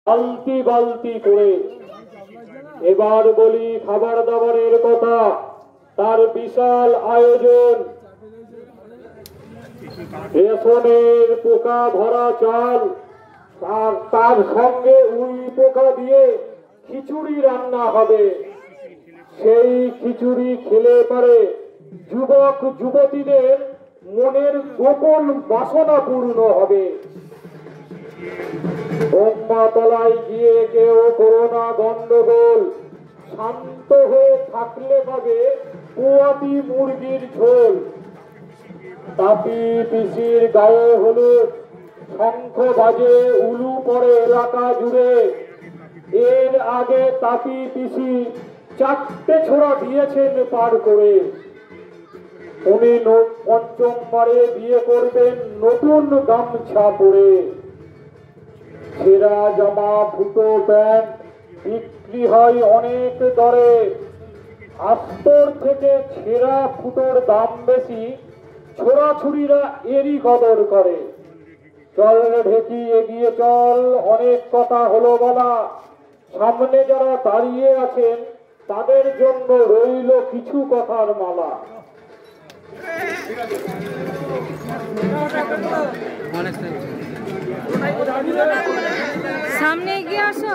বালতি বালতি করে। এবার বলি খাবার দাবারের কথা। তার বিশাল আয়োজন, রেশনের পোকা ভরা চাল, আর তার সঙ্গে উই পোকা দিয়ে খিচুড়ি রান্না হবে। সেই খিচুড়ি খেলে পারে যুবক যুবতীদের মনের গোপন বাসনা পূর্ণ হবে। বোম্বাতলায় গিয়ে কেউ করোনা গন্ডগোল, শান্ত হয়ে থাকলে পাবে পুয়াতি মুরগির ঝোল। তাপি পিসির গায়ে হলুদ, শঙ্খ বাজে উলু পড়ে এলাকা জুড়ে। এর আগে তাপি পিসি 4টে ছোড়া দিয়েছেন পার করে। উনি পঞ্চমবারে বিয়ে করবেন নতুন গামছা পরে। ছেঁড়া জামা ফুটো প্যান্ট বিক্রি হয় অনেক দরে। আস্তর থেকে ছেঁড়া ফুটোর দাম বেশি, ছোড়াছুড়িরা এরই কদর করে। চল ঢেকি এগিয়ে চল, অনেক কথা হলো বলা। সামনে যারা দাঁড়িয়ে আছেন তাদের জন্য রইল কিছু কথার মালা। সামনে এগিয়ে আসো।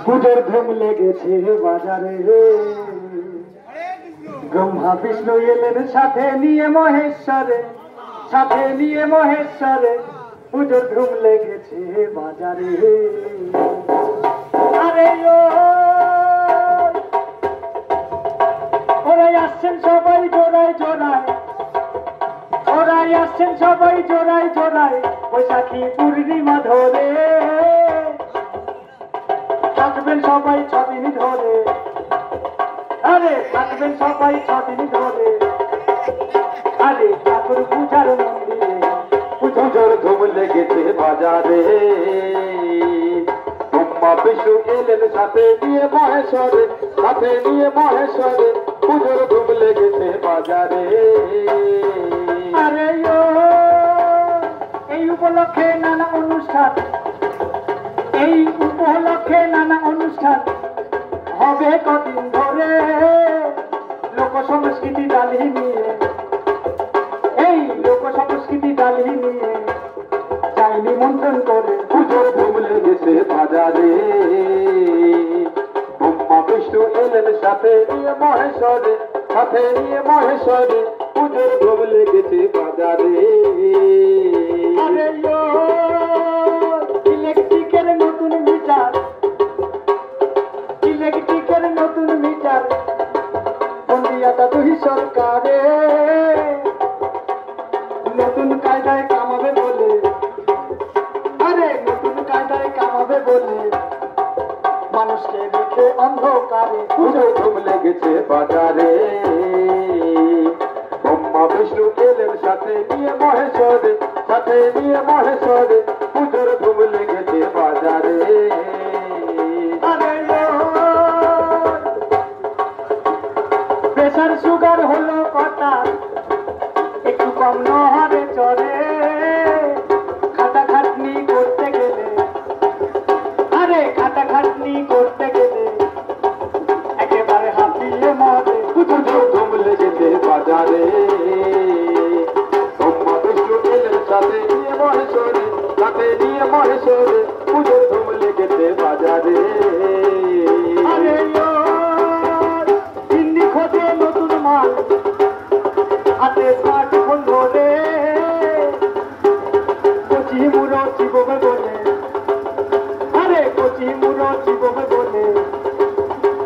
পুজোর ধুম লেগেছে বাজারে, ব্রহ্মা বিষ্ণু এলেন সাথে নিয়ে মহেশ্বরে, সাথে নিয়ে মহেশ্বরে। পুজোর ধুম লেগেছে বাজারে। আরে ওরাই আসছেন সবাই জোড়ায় জোড়ায়, ওরাই আসছেন সবাই জোড়ায় জোড়ায়। বৈশাখী পূর্ণিমা ধরে থাকবেন সবাই 6 দিন ধরে। আরে থাকবেন সবাই 6 দিন ধরে। আরে ঠাকুর পূজার মন্দিরে পুজোর ধুম লেগেছে বাজারে। ব্রহ্মা বিষ্ণু এলেন সাথে নিয়ে মহেশ্বরে, সাথে নিয়ে মহেশ্বরে। পুজোর ধুম লেগেছে বাজারে। আরে এই উপলক্ষে নানা অনুষ্ঠান, এই উপলক্ষে নানা অনুষ্ঠান হবে কদিন ধরে। লোক সংস্কৃতি ডালি নিয়ে, এই লোক সংস্কৃতি ডালি নিয়ে যাই নিমন্ত্রণ করে। পুজোর ধুম লেগেছে বাজারে। ব্রহ্মা বিষ্ণু এলেন সাথে নিয়ে মহেশ্বরে, সাথে নিয়ে মহেশ্বরে। পুজোর ধুম লেগেছে বাজারে। আরে ইলেকট্রিকের নতুন মিটার, ইলেকট্রিকের নতুন মিটার বন্দিয়াটা দুই সরকারে। নতুন কায়দায় কামাবে বলে, আরে নতুন কায়দায় কামাবে বলে মানুষকে রেখে অন্ধকারে। পুজোর ধুম লেগেছে বাজারে। ব্রহ্মা বিষ্ণু এলেন সাথে নিয়ে মহেশ্বরে, সাথে নিয়ে মহেশ্বরে। পুজোর ধুম লেগেছে বাজারে। আরে প্রেসার সুগার হলো কথা, একটু কম নহরে চলে। খাটাখাটনি করতে গেলে, আরে খাটাখাটনি করতে গেলে একেবারে হাঁপিয়ে মরে। পুজোর ধুম লেগেছে বাজারে। ব্রহ্মা বিষ্ণু এলেন সাথে নিয়ে মহেশ্বরে, সাথে নিয়ে মহেশ্বরে। পুজোর ধুম লেগেছে বাজারে। আরে হিন্দি খোঁজে নতুন মাল, হাতে স্মার্টফোন ধরে। কচি মুড়ো চিববে বলে, আরে কচি মুড়ো চিববে বলে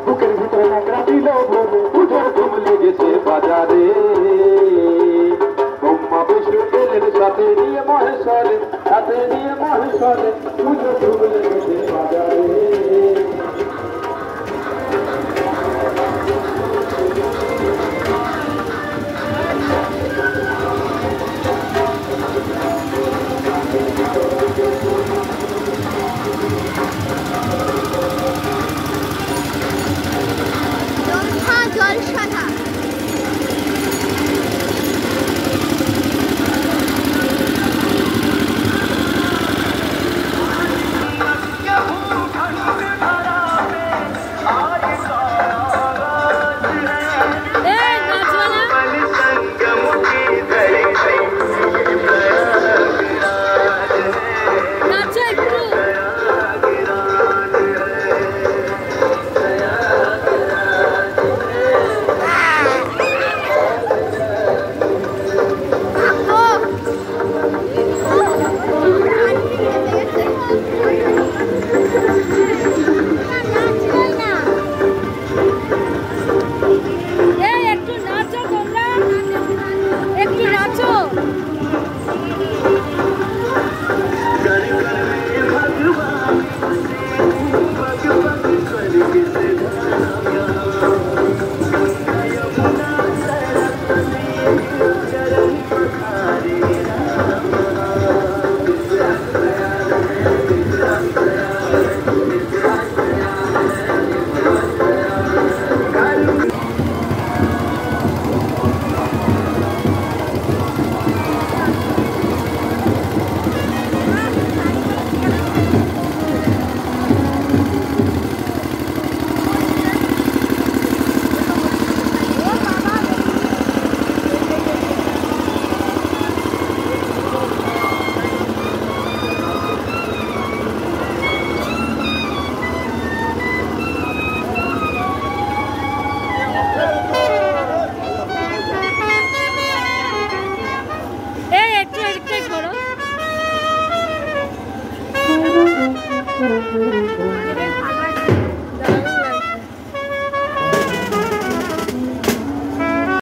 বুকের ভিতরে ন্যাকড়া দিল ভরে। পুজোর ধুম লেগেছে বাজারে। ব্রহ্মা বিষ্ণু এলেন সাথে নিয়ে মহেশ্বরে, সাথে নিয়ে মহেশ্বরে। পুজোর ধুম লেগেছে।